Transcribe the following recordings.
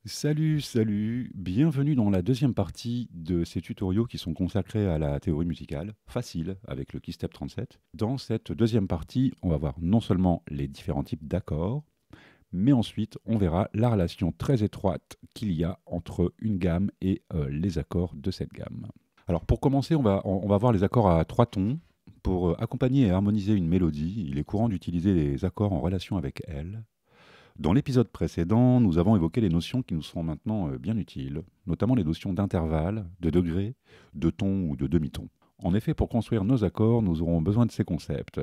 Salut, bienvenue dans la deuxième partie de ces tutoriaux qui sont consacrés à la théorie musicale, facile, avec le Keystep 37. Dans cette deuxième partie, on va voir non seulement les différents types d'accords, mais ensuite on verra la relation très étroite qu'il y a entre une gamme et les accords de cette gamme. Alors pour commencer, on va voir les accords à trois tons. Pour accompagner et harmoniser une mélodie, il est courant d'utiliser les accords en relation avec elle. Dans l'épisode précédent, nous avons évoqué les notions qui nous sont maintenant bien utiles, notamment les notions d'intervalle, de degré, de ton ou de demi-ton. En effet, pour construire nos accords, nous aurons besoin de ces concepts.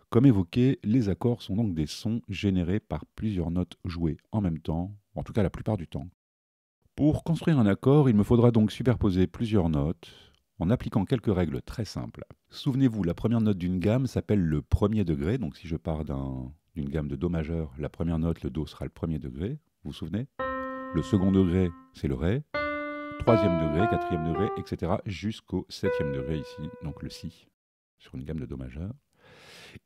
Comme évoqué, les accords sont donc des sons générés par plusieurs notes jouées en même temps, en tout cas la plupart du temps. Pour construire un accord, il me faudra donc superposer plusieurs notes en appliquant quelques règles très simples. Souvenez-vous, la première note d'une gamme s'appelle le premier degré, donc si je pars d'une gamme de Do majeur, la première note, le Do, sera le premier degré, vous vous souvenez? Le second degré, c'est le Ré, troisième degré, quatrième degré, etc. jusqu'au septième degré ici, donc le Si, sur une gamme de Do majeur.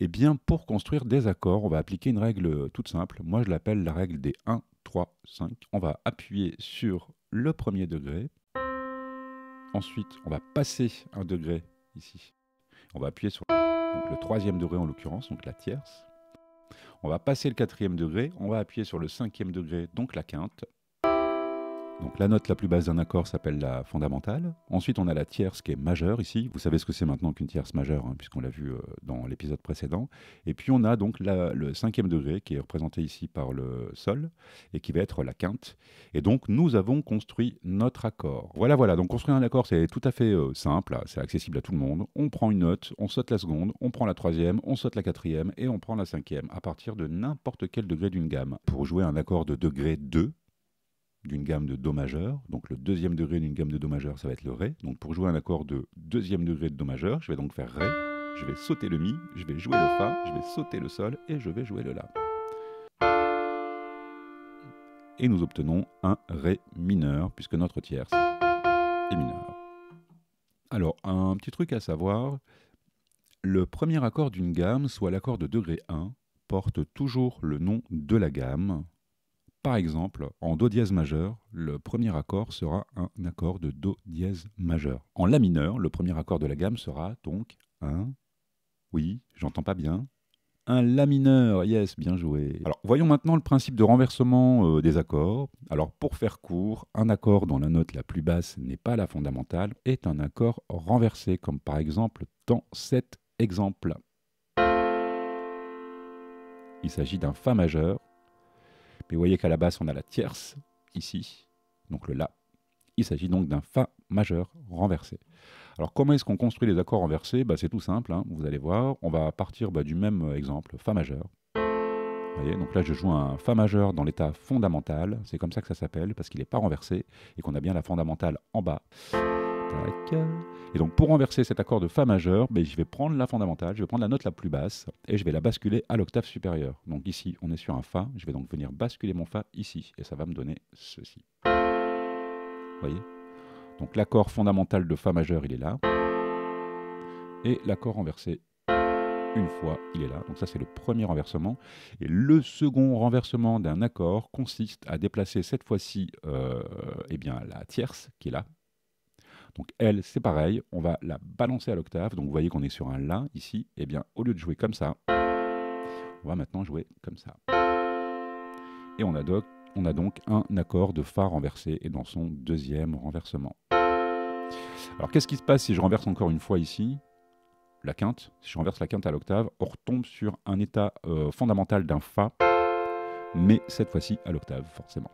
Eh bien, pour construire des accords, on va appliquer une règle toute simple. Moi, je l'appelle la règle des 1, 3, 5. On va appuyer sur le premier degré. Ensuite, on va passer un degré ici. On va appuyer sur donc, le troisième degré en l'occurrence, donc la tierce. On va passer le quatrième degré. On va appuyer sur le cinquième degré, donc la quinte. Donc la note la plus basse d'un accord s'appelle la fondamentale. Ensuite, on a la tierce qui est majeure ici. Vous savez ce que c'est maintenant qu'une tierce majeure, hein, puisqu'on l'a vu dans l'épisode précédent. Et puis on a donc le cinquième degré qui est représenté ici par le sol et qui va être la quinte. Et donc nous avons construit notre accord. Voilà. Donc construire un accord, c'est tout à fait simple. C'est accessible à tout le monde. On prend une note, on saute la seconde, on prend la troisième, on saute la quatrième et on prend la cinquième à partir de n'importe quel degré d'une gamme. Pour jouer un accord de degré 2, d'une gamme de Do majeur. Donc le deuxième degré d'une gamme de Do majeur, ça va être le Ré. Donc pour jouer un accord de deuxième degré de Do majeur, je vais donc faire Ré, je vais sauter le Mi, je vais jouer le Fa, je vais sauter le Sol et je vais jouer le La. Et nous obtenons un Ré mineur, puisque notre tierce est mineure. Alors, un petit truc à savoir, le premier accord d'une gamme, soit l'accord de degré 1, porte toujours le nom de la gamme. Par exemple, en Do dièse majeur, le premier accord sera un accord de Do dièse majeur. En La mineur, le premier accord de la gamme sera donc un... Oui, j'entends pas bien. Un La mineur, yes, bien joué. Alors, voyons maintenant le principe de renversement des accords. Alors, pour faire court, un accord dont la note la plus basse n'est pas la fondamentale est un accord renversé, comme par exemple dans cet exemple. Il s'agit d'un Fa majeur. Mais vous voyez qu'à la basse, on a la tierce, ici, donc le La. Il s'agit donc d'un Fa majeur renversé. Alors comment est-ce qu'on construit les accords renversés? C'est tout simple, hein, vous allez voir. On va partir du même exemple, Fa majeur. Vous voyez, donc là je joue un Fa majeur dans l'état fondamental, c'est comme ça que ça s'appelle, parce qu'il n'est pas renversé, et qu'on a bien la fondamentale en bas. Tac. Et donc pour renverser cet accord de Fa majeur, je vais prendre la fondamentale, je vais prendre la note la plus basse et je vais la basculer à l'octave supérieure. Donc ici, on est sur un Fa, je vais donc venir basculer mon Fa ici et ça va me donner ceci. Vous voyez? Donc l'accord fondamental de Fa majeur, il est là. Et l'accord renversé, une fois, il est là. Donc ça, c'est le premier renversement. Et le second renversement d'un accord consiste à déplacer cette fois-ci la tierce qui est là. Donc elle, c'est pareil, on va la balancer à l'octave. Donc vous voyez qu'on est sur un La ici. Eh bien, au lieu de jouer comme ça, on va maintenant jouer comme ça. Et on a donc un accord de Fa renversé et dans son deuxième renversement. Alors qu'est-ce qui se passe si je renverse encore une fois ici la quinte? Si je renverse la quinte à l'octave, on retombe sur un état fondamental d'un Fa, mais cette fois-ci à l'octave, forcément.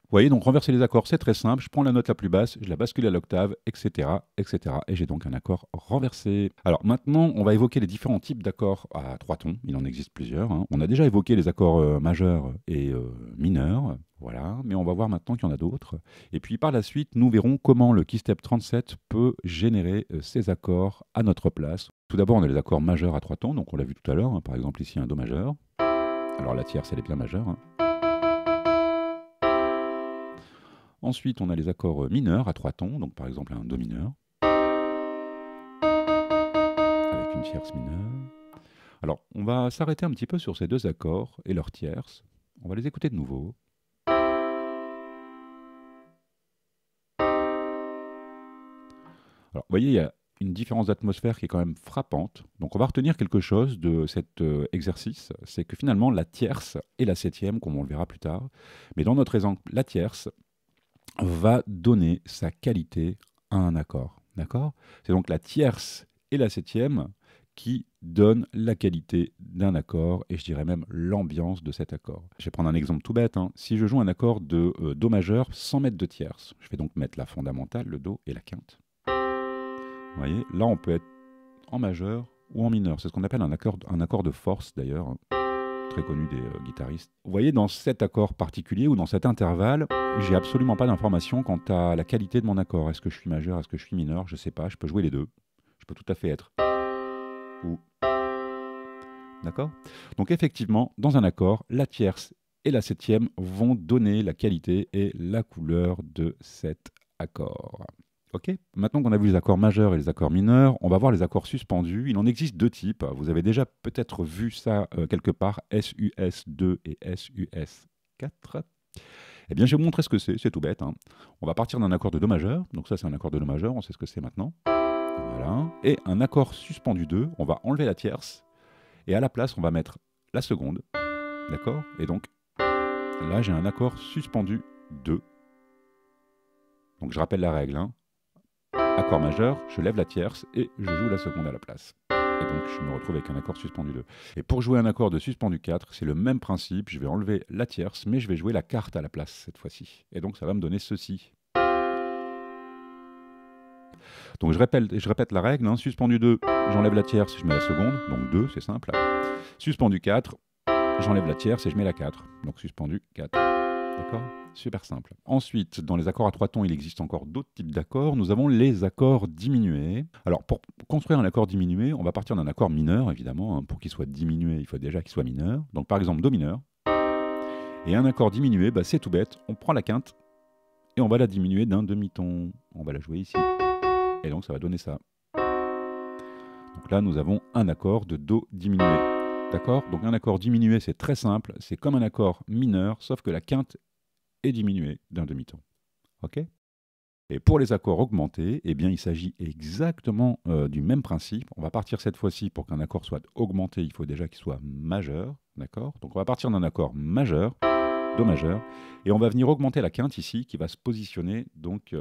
Vous voyez, donc renverser les accords, c'est très simple. Je prends la note la plus basse, je la bascule à l'octave, etc., etc. Et j'ai donc un accord renversé. Alors maintenant, on va évoquer les différents types d'accords à trois tons. Il en existe plusieurs, hein. On a déjà évoqué les accords majeurs et mineurs. Voilà, mais on va voir maintenant qu'il y en a d'autres. Et puis par la suite, nous verrons comment le Keystep 37 peut générer ces accords à notre place. Tout d'abord, on a les accords majeurs à trois tons, donc on l'a vu tout à l'heure, hein. Par exemple ici un Do majeur. Alors la tierce, elle est bien majeure, hein. Ensuite, on a les accords mineurs à trois tons, donc par exemple un Do mineur, avec une tierce mineure. Alors, on va s'arrêter un petit peu sur ces deux accords et leur tierce. On va les écouter de nouveau. Alors, vous voyez, il y a une différence d'atmosphère qui est quand même frappante. Donc, on va retenir quelque chose de cet exercice, c'est que finalement, la tierce et la septième, comme on le verra plus tard, mais dans notre exemple, la tierce va donner sa qualité à un accord. D'accord? C'est donc la tierce et la septième qui donnent la qualité d'un accord et je dirais même l'ambiance de cet accord. Je vais prendre un exemple tout bête, hein. Si je joue un accord de Do majeur sans mettre de tierce, je vais donc mettre la fondamentale, le Do et la quinte. Vous voyez, là on peut être en majeur ou en mineur. C'est ce qu'on appelle un accord de force d'ailleurs, hein, très connu des guitaristes. Vous voyez, dans cet accord particulier ou dans cet intervalle, j'ai absolument pas d'information quant à la qualité de mon accord. Est-ce que je suis majeur, est-ce que je suis mineur? Je ne sais pas, je peux jouer les deux. Je peux tout à fait être ou. D'accord? Donc effectivement, dans un accord, la tierce et la septième vont donner la qualité et la couleur de cet accord. Ok? Maintenant qu'on a vu les accords majeurs et les accords mineurs, on va voir les accords suspendus. Il en existe deux types. Vous avez déjà peut-être vu ça quelque part, SUS2 et SUS4. Eh bien, je vais vous montrer ce que c'est tout bête, hein. On va partir d'un accord de Do majeur. Donc ça, c'est un accord de Do majeur, on sait ce que c'est maintenant. Voilà. Et un accord suspendu 2, on va enlever la tierce. Et à la place, on va mettre la seconde. D'accord? Et donc, là, j'ai un accord suspendu 2. Donc, je rappelle la règle, hein. Accord majeur, je lève la tierce et je joue la seconde à la place. Et donc, je me retrouve avec un accord suspendu 2. Et pour jouer un accord de suspendu 4, c'est le même principe. Je vais enlever la tierce, mais je vais jouer la quarte à la place cette fois-ci. Et donc, ça va me donner ceci. Donc, je répète la règle, hein. Suspendu 2, j'enlève la tierce, je mets la seconde. Donc, 2, c'est simple. Suspendu 4, j'enlève la tierce et je mets la 4. Donc, suspendu 4. D'accord? Super simple. Ensuite, dans les accords à trois tons, il existe encore d'autres types d'accords. Nous avons les accords diminués. Alors, pour construire un accord diminué, on va partir d'un accord mineur, évidemment, hein. Pour qu'il soit diminué, il faut déjà qu'il soit mineur. Donc, par exemple, Do mineur. Et un accord diminué, bah, c'est tout bête. On prend la quinte et on va la diminuer d'un demi-ton. On va la jouer ici. Et donc, ça va donner ça. Donc là, nous avons un accord de Do diminué. D'accord? Donc, un accord diminué, c'est très simple. C'est comme un accord mineur, sauf que la quinte est diminuée d'un demi-ton. Ok? Et pour les accords augmentés, eh bien, il s'agit exactement du même principe. On va partir cette fois-ci, pour qu'un accord soit augmenté, il faut déjà qu'il soit majeur. D'accord? Donc, on va partir d'un accord majeur, Do majeur, et on va venir augmenter la quinte ici, qui va se positionner donc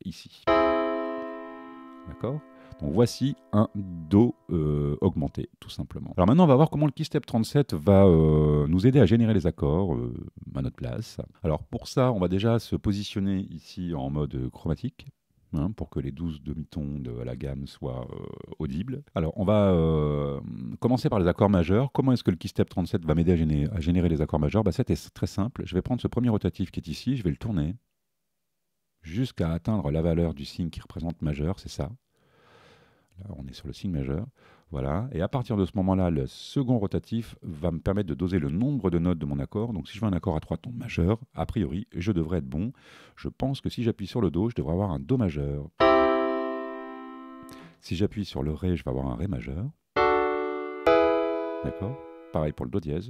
ici. D'accord? Donc voici un Do augmenté, tout simplement. Alors maintenant, on va voir comment le Keystep 37 va nous aider à générer les accords à notre place. Alors pour ça, on va déjà se positionner ici en mode chromatique, hein, pour que les 12 demi-tons de la gamme soient audibles. Alors on va commencer par les accords majeurs. Comment est-ce que le Keystep 37 va m'aider à générer les accords majeurs? Bah, c'était très simple. Je vais prendre ce premier rotatif qui est ici, je vais le tourner jusqu'à atteindre la valeur du signe qui représente majeur, c'est ça. Là, on est sur le signe majeur. Voilà. Et à partir de ce moment-là, le second rotatif va me permettre de doser le nombre de notes de mon accord. Donc si je veux un accord à trois tons majeurs, a priori, je devrais être bon. Je pense que si j'appuie sur le Do, je devrais avoir un Do majeur. Si j'appuie sur le Ré, je vais avoir un Ré majeur. D'accord? Pareil pour le Do dièse.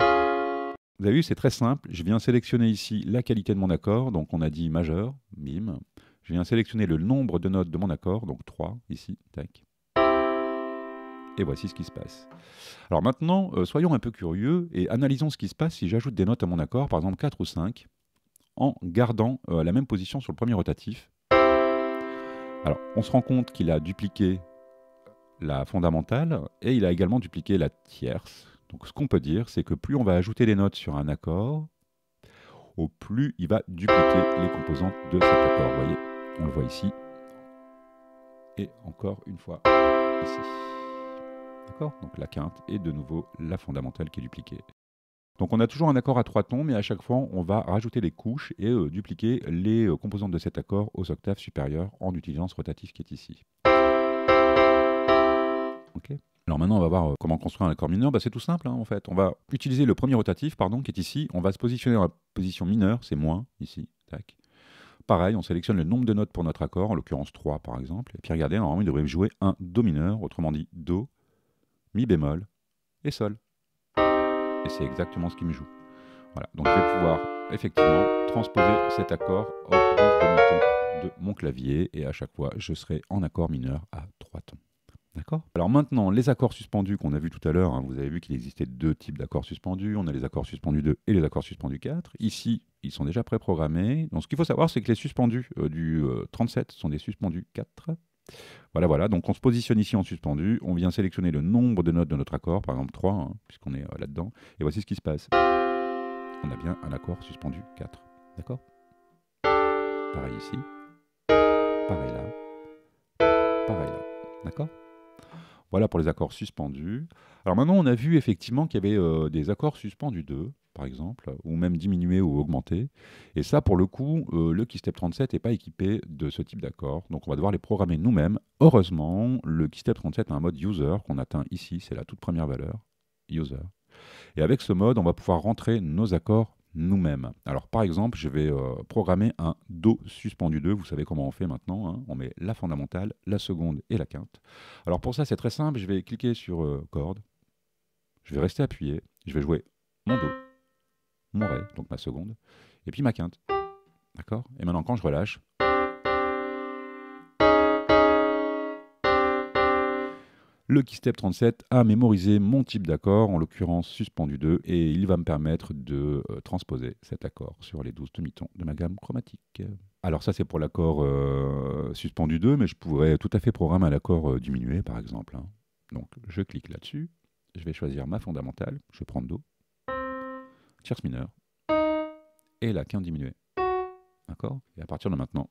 Vous avez vu, c'est très simple. Je viens sélectionner ici la qualité de mon accord. Donc on a dit majeur, bim. Je viens sélectionner le nombre de notes de mon accord, donc 3 ici, tac. Et voici ce qui se passe. Alors maintenant, soyons un peu curieux et analysons ce qui se passe si j'ajoute des notes à mon accord, par exemple 4 ou 5, en gardant la même position sur le premier rotatif. Alors, on se rend compte qu'il a dupliqué la fondamentale et il a également dupliqué la tierce. Donc ce qu'on peut dire, c'est que plus on va ajouter des notes sur un accord, au plus il va dupliquer les composantes de cet accord. Vous voyez, on le voit ici. Et encore une fois, ici. D'accord? Donc la quinte et de nouveau la fondamentale qui est dupliquée. Donc on a toujours un accord à trois tons, mais à chaque fois on va rajouter des couches et dupliquer les composantes de cet accord aux octaves supérieures en utilisant ce rotatif qui est ici. Ok. Alors maintenant on va voir comment construire un accord mineur. Bah, c'est tout simple, hein, en fait. On va utiliser le premier rotatif, pardon, qui est ici. On va se positionner dans la position mineure, c'est moins ici. Tac. Pareil, on sélectionne le nombre de notes pour notre accord, en l'occurrence 3 par exemple. Et puis regardez, normalement il devrait jouer un Do mineur, autrement dit Do, Mi bémol et Sol. Et c'est exactement ce qu'il me joue. Voilà, donc je vais pouvoir effectivement transposer cet accord au demi-ton de mon clavier et à chaque fois, je serai en accord mineur à 3 tons. D'accord? Alors maintenant, les accords suspendus qu'on a vus tout à l'heure, hein, vous avez vu qu'il existait deux types d'accords suspendus. On a les accords suspendus 2 et les accords suspendus 4. Ici, ils sont déjà préprogrammés. Donc ce qu'il faut savoir, c'est que les suspendus du 37 sont des suspendus 4. Voilà, voilà. Donc on se positionne ici en suspendu. On vient sélectionner le nombre de notes de notre accord, par exemple 3, hein, puisqu'on est là-dedans. Et voici ce qui se passe. On a bien un accord suspendu 4. D'accord? Pareil ici. Pareil là. Pareil là. D'accord? Voilà pour les accords suspendus. Alors maintenant, on a vu effectivement qu'il y avait des accords suspendus 2, par exemple, ou même diminués ou augmentés. Et ça, pour le coup, le Keystep 37 n'est pas équipé de ce type d'accords. Donc on va devoir les programmer nous-mêmes. Heureusement, le Keystep 37 a un mode user qu'on atteint ici. C'est la toute première valeur, user. Et avec ce mode, on va pouvoir rentrer nos accords nous-mêmes. Alors par exemple, je vais programmer un Do suspendu 2. Vous savez comment on fait maintenant, hein. On met la fondamentale, la seconde et la quinte. Alors pour ça, c'est très simple. Je vais cliquer sur corde. Je vais rester appuyé. Je vais jouer mon Do, mon Ré, donc ma seconde, et puis ma quinte. D'accord? Et maintenant, quand je relâche, le Keystep 37 a mémorisé mon type d'accord, en l'occurrence suspendu 2, et il va me permettre de transposer cet accord sur les 12 demi-tons de ma gamme chromatique. Alors ça, c'est pour l'accord suspendu 2, mais je pourrais tout à fait programmer un accord diminué, par exemple, hein. Donc, je clique là-dessus, je vais choisir ma fondamentale, je vais prendre Do, tierce mineure, et la quinte diminuée. D'accord? Et à partir de maintenant,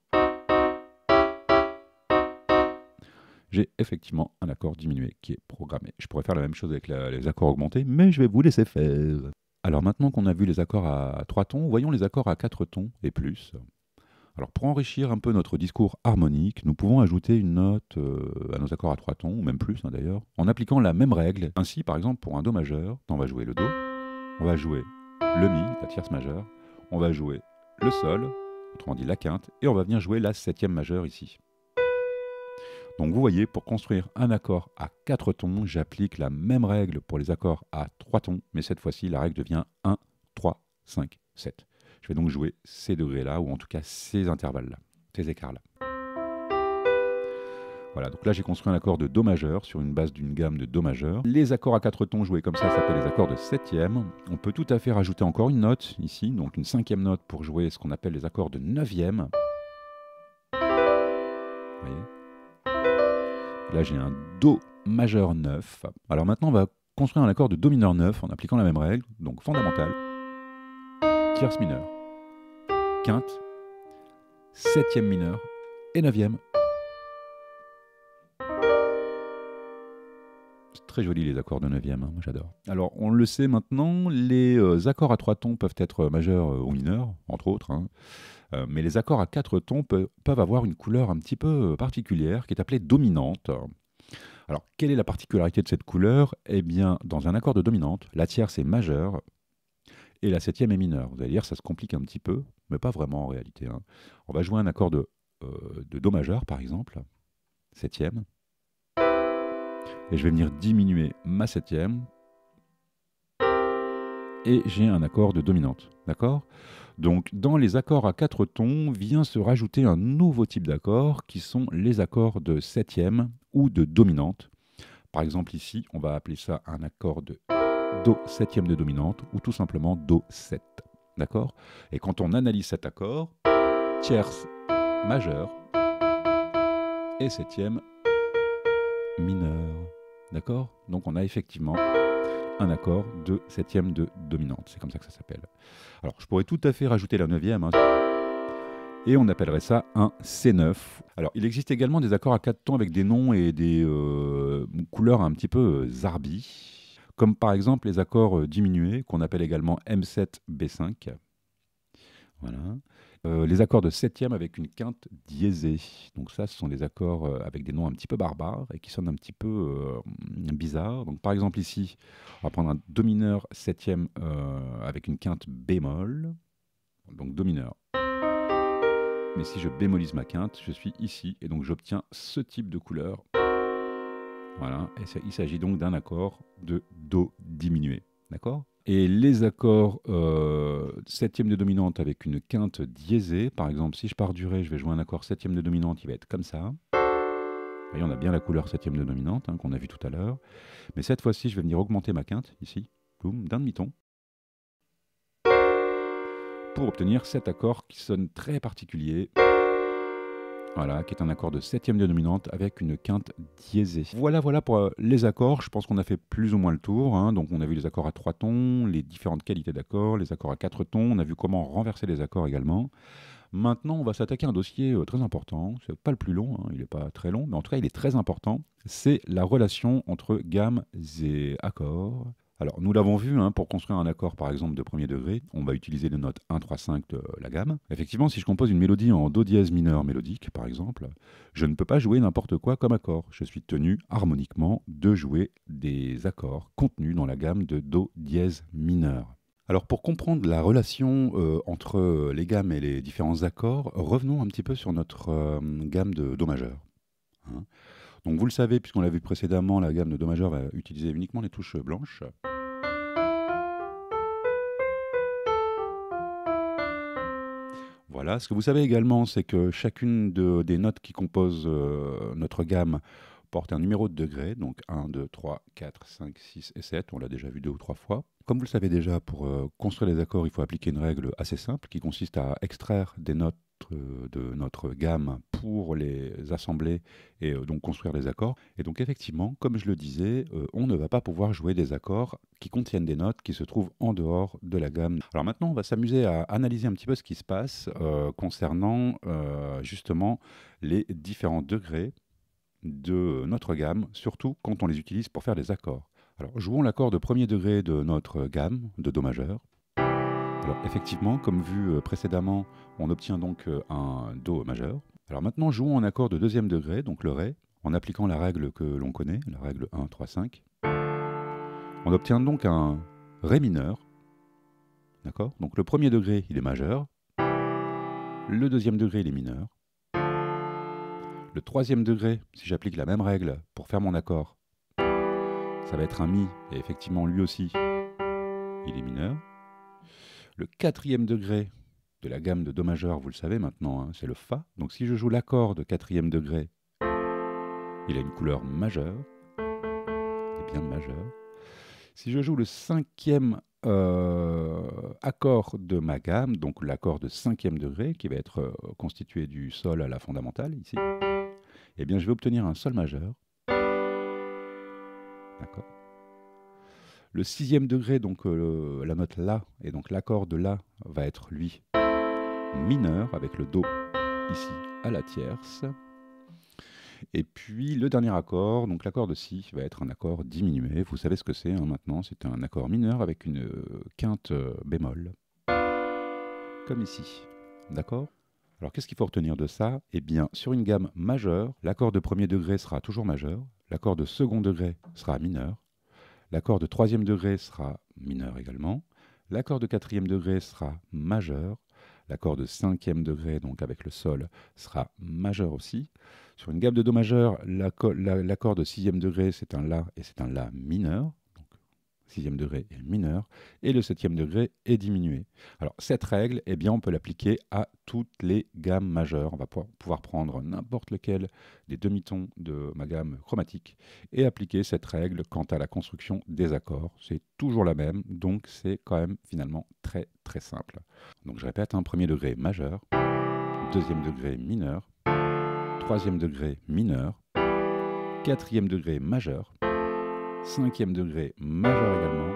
j'ai effectivement un accord diminué qui est programmé. Je pourrais faire la même chose avec les accords augmentés, mais je vais vous laisser faire. Alors maintenant qu'on a vu les accords à 3 tons, voyons les accords à 4 tons et plus. Alors pour enrichir un peu notre discours harmonique, nous pouvons ajouter une note à nos accords à 3 tons, ou même plus hein, d'ailleurs, en appliquant la même règle. Ainsi, par exemple, pour un Do majeur, on va jouer le Do, on va jouer le Mi, la tierce majeure, on va jouer le Sol, autrement dit la quinte, et on va venir jouer la septième majeure ici. Donc vous voyez, pour construire un accord à 4 tons, j'applique la même règle pour les accords à 3 tons, mais cette fois-ci, la règle devient 1, 3, 5, 7. Je vais donc jouer ces degrés-là, ou en tout cas ces intervalles-là, ces écarts-là. Voilà, donc là j'ai construit un accord de Do majeur sur une base d'une gamme de Do majeur. Les accords à 4 tons joués comme ça s'appellent les accords de septième. On peut tout à fait rajouter encore une note ici, donc une cinquième note pour jouer ce qu'on appelle les accords de neuvième. Vous voyez ? Là, j'ai un Do majeur 9. Alors maintenant, on va construire un accord de Do mineur 9 en appliquant la même règle. Donc fondamentale, tierce mineure, quinte, septième mineure et neuvième. C'est très joli les accords de neuvième, hein, moi j'adore. Alors on le sait maintenant, les accords à 3 tons peuvent être majeurs ou mineurs, entre autres, hein. Mais les accords à 4 tons peuvent avoir une couleur un petit peu particulière qui est appelée dominante. Alors, quelle est la particularité de cette couleur? Eh bien, dans un accord de dominante, la tierce est majeure et la septième est mineure. Vous allez dire, ça se complique un petit peu, mais pas vraiment en réalité, hein. On va jouer un accord de Do majeur, par exemple, septième, et je vais venir diminuer ma septième, et j'ai un accord de dominante, d'accord? Donc, dans les accords à 4 tons, vient se rajouter un nouveau type d'accords qui sont les accords de septième ou de dominante. Par exemple, ici, on va appeler ça un accord de Do septième de dominante ou tout simplement Do 7. D'accord? Et quand on analyse cet accord, tierce majeure et septième mineure. D'accord? Donc, on a effectivement un accord de septième de dominante. C'est comme ça que ça s'appelle. Alors, je pourrais tout à fait rajouter la neuvième, hein, et on appellerait ça un C9. Alors, il existe également des accords à 4 tons avec des noms et des couleurs un petit peu zarbi, comme par exemple les accords diminués, qu'on appelle également M7, B5. Voilà. Les accords de septième avec une quinte diésée. Donc ça, ce sont des accords avec des noms un petit peu barbares et qui sonnent un petit peu bizarres. Donc par exemple ici, on va prendre un Do mineur septième avec une quinte bémol. Donc Do mineur. Mais si je bémolise ma quinte, je suis ici et donc j'obtiens ce type de couleur. Voilà, et il s'agit donc d'un accord de Do diminué. D'accord ? Et les accords septième de dominante avec une quinte diésée, par exemple, si je pars du Ré, je vais jouer un accord septième de dominante, il va être comme ça. Vous voyez, on a bien la couleur septième de dominante hein, qu'on a vu tout à l'heure. Mais cette fois-ci, je vais venir augmenter ma quinte, ici, boum, d'un demi-ton, pour obtenir cet accord qui sonne très particulier. Voilà, qui est un accord de septième de dominante avec une quinte diésée. Voilà pour les accords. Je pense qu'on a fait plus ou moins le tour. Hein. Donc, on a vu les accords à 3 tons, les différentes qualités d'accords, les accords à 4 tons. On a vu comment renverser les accords également. Maintenant, on va s'attaquer à un dossier très important. C'est pas le plus long, hein. Il n'est pas très long, mais en tout cas, il est très important. C'est la relation entre gammes et accords. Alors, nous l'avons vu, hein, pour construire un accord, par exemple, de premier degré, on va utiliser les notes 1, 3, 5 de la gamme. Effectivement, si je compose une mélodie en Do dièse mineur mélodique, par exemple, je ne peux pas jouer n'importe quoi comme accord. Je suis tenu harmoniquement de jouer des accords contenus dans la gamme de Do dièse mineur. Alors, pour comprendre la relation entre les gammes et les différents accords, revenons un petit peu sur notre gamme de Do majeur. Hein. Donc, vous le savez, puisqu'on l'a vu précédemment, la gamme de Do majeur va utiliser uniquement les touches blanches. Voilà. Ce que vous savez également, c'est que chacune des notes qui composent notre gamme porte un numéro de degré, donc 1, 2, 3, 4, 5, 6 et 7. On l'a déjà vu 2 ou 3 fois. Comme vous le savez déjà, pour construire les accords, il faut appliquer une règle assez simple qui consiste à extraire des notes de notre gamme pour les assembler et donc construire les accords. Et donc effectivement, comme je le disais, on ne va pas pouvoir jouer des accords qui contiennent des notes qui se trouvent en dehors de la gamme. Alors maintenant, on va s'amuser à analyser un petit peu ce qui se passe concernant justement les différents degrés de notre gamme, surtout quand on les utilise pour faire des accords. Alors, jouons l'accord de premier degré de notre gamme de Do majeur. Alors, effectivement, comme vu précédemment, on obtient donc un Do majeur. Alors maintenant, jouons un accord de deuxième degré, donc le Ré, en appliquant la règle que l'on connaît, la règle 1, 3, 5. On obtient donc un Ré mineur. D'accord ? Donc le premier degré, il est majeur. Le deuxième degré, il est mineur. Le troisième degré, si j'applique la même règle pour faire mon accord, ça va être un Mi, et effectivement lui aussi, il est mineur. Le quatrième degré de la gamme de Do majeur, vous le savez maintenant, hein, c'est le Fa. Donc si je joue l'accord de quatrième degré, il a une couleur majeure, il est bien majeur. Si je joue le cinquième accord de ma gamme, donc l'accord de cinquième degré, qui va être constitué du Sol à la fondamentale, ici, eh bien je vais obtenir un Sol majeur. D'accord. Le sixième degré, donc la note La, et donc l'accord de La va être, lui, mineur, avec le Do ici à la tierce. Et puis le dernier accord, donc l'accord de Si, va être un accord diminué. Vous savez ce que c'est hein, maintenant, c'est un accord mineur avec une quinte bémol, comme ici. D'accord ? Alors qu'est-ce qu'il faut retenir de ça ? Eh bien, sur une gamme majeure, l'accord de premier degré sera toujours majeur, l'accord de second degré sera mineur, l'accord de troisième degré sera mineur également, l'accord de quatrième degré sera majeur, l'accord de cinquième degré, donc avec le Sol, sera majeur aussi. Sur une gamme de Do majeur, l'accord de sixième degré, c'est un La et c'est un La mineur. Donc, sixième degré est mineur. Et le septième degré est diminué. Alors, cette règle, eh bien, on peut l'appliquer à toutes les gammes majeures. On va pouvoir prendre n'importe lequel des demi-tons de ma gamme chromatique et appliquer cette règle quant à la construction des accords. C'est toujours la même, donc c'est quand même finalement très très simple. Donc je répète, un premier degré majeur, deuxième degré mineur, troisième degré mineur, quatrième degré majeur, cinquième degré majeur également,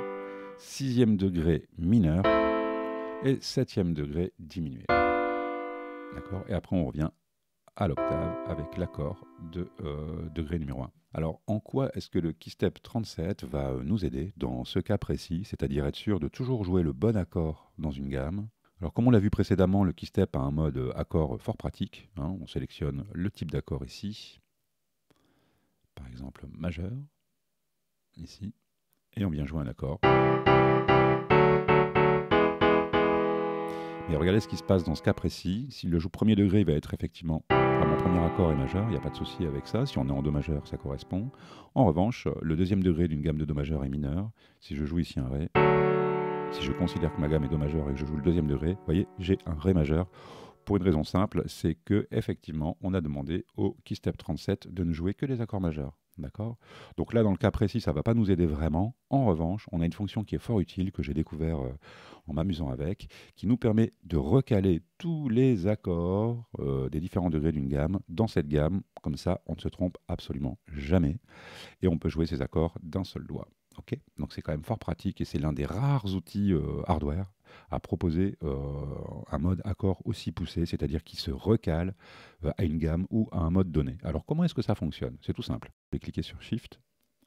sixième degré mineur et septième degré diminué. D'accord ? Et après on revient à l'octave avec l'accord de degré numéro 1. Alors en quoi est-ce que le Keystep 37 va nous aider dans ce cas précis, c'est-à-dire être sûr de toujours jouer le bon accord dans une gamme ? Alors comme on l'a vu précédemment, le Keystep a un mode accord fort pratique. Hein, on sélectionne le type d'accord ici, par exemple majeur, ici, et on vient jouer un accord. Mais regardez ce qui se passe dans ce cas précis. Si le premier degré il va être effectivement, mon premier accord est majeur, il n'y a pas de souci avec ça. Si on est en Do majeur, ça correspond. En revanche, le deuxième degré d'une gamme de Do majeur est mineur. Si je joue ici un Ré, Si je considère que ma gamme est Do majeur et que je joue le deuxième degré, vous voyez, j'ai un Ré majeur. Pour une raison simple, c'est que effectivement, on a demandé au KeyStep 37 de ne jouer que des accords majeurs. D'accord? Donc là, dans le cas précis, ça ne va pas nous aider vraiment. En revanche, on a une fonction qui est fort utile, que j'ai découvert en m'amusant avec, qui nous permet de recaler tous les accords des différents degrés d'une gamme dans cette gamme. Comme ça, on ne se trompe absolument jamais. Et on peut jouer ces accords d'un seul doigt. Ok, donc c'est quand même fort pratique et c'est l'un des rares outils hardware à proposer un mode accord aussi poussé, c'est-à-dire qui se recale à une gamme ou à un mode donné. Alors comment est-ce que ça fonctionne? C'est tout simple. Je vais cliquer sur Shift,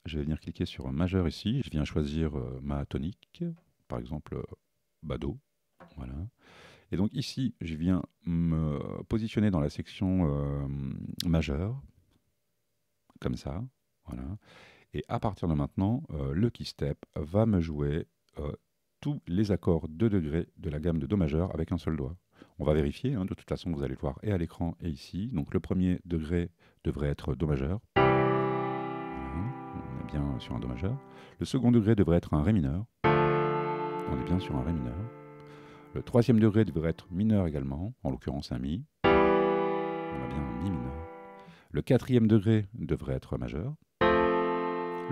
je vais venir cliquer sur majeur ici, je viens choisir ma tonique, par exemple Do, voilà. Et donc ici, je viens me positionner dans la section majeure, comme ça, voilà. Et à partir de maintenant, le KeyStep va me jouer tous les accords de degrés de la gamme de Do majeur avec un seul doigt. On va vérifier, hein, de toute façon vous allez le voir et à l'écran et ici. Donc le premier degré devrait être Do majeur. Voilà, on est bien sur un Do majeur. Le second degré devrait être un Ré mineur. On est bien sur un Ré mineur. Le troisième degré devrait être mineur également, en l'occurrence un Mi. On a bien un Mi mineur. Le quatrième degré devrait être majeur.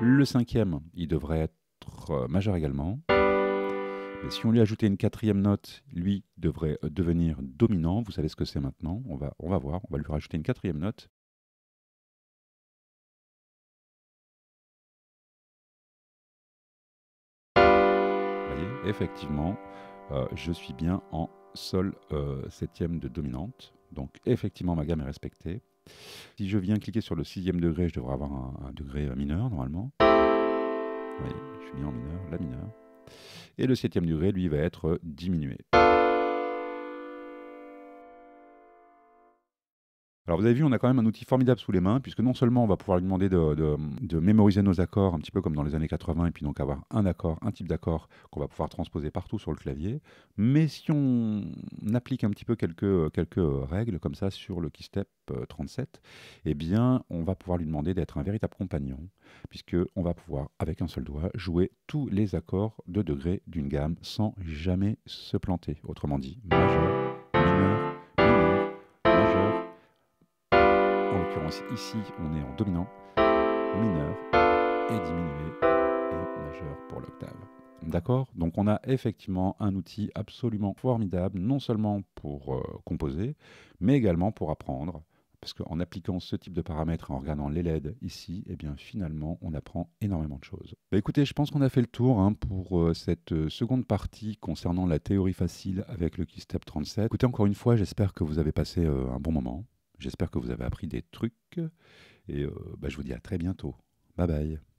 Le cinquième, il devrait être majeur également. Mais si on lui ajoutait une quatrième note, lui devrait devenir dominant. Vous savez ce que c'est maintenant. On va voir. On va lui rajouter une quatrième note. Vous voyez, effectivement, je suis bien en Sol septième de dominante. Donc effectivement, ma gamme est respectée. Si je viens cliquer sur le sixième degré, je devrais avoir un degré mineur normalement. Vous voyez, je suis bien en mineur, La mineur. Et le septième degré, lui, va être diminué. Alors vous avez vu, on a quand même un outil formidable sous les mains, puisque non seulement on va pouvoir lui demander de mémoriser nos accords, un petit peu comme dans les années 80, et puis donc avoir un accord, un type d'accord qu'on va pouvoir transposer partout sur le clavier, mais si on applique un petit peu quelques règles comme ça sur le KeyStep 37, eh bien on va pouvoir lui demander d'être un véritable compagnon, puisqu'on va pouvoir, avec un seul doigt, jouer tous les accords de degré d'une gamme sans jamais se planter. Autrement dit, majeur, mineur, mineur, majeur. En l'occurrence, ici, on est en dominant, mineur et diminué et majeur pour l'octave. D'accord? Donc on a effectivement un outil absolument formidable, non seulement pour composer, mais également pour apprendre. Parce qu'en appliquant ce type de paramètres, en regardant les LED ici, eh bien finalement, on apprend énormément de choses. Bah écoutez, je pense qu'on a fait le tour hein, pour cette seconde partie concernant la théorie facile avec le KeyStep 37. Écoutez, encore une fois, j'espère que vous avez passé un bon moment. J'espère que vous avez appris des trucs et je vous dis à très bientôt. Bye bye.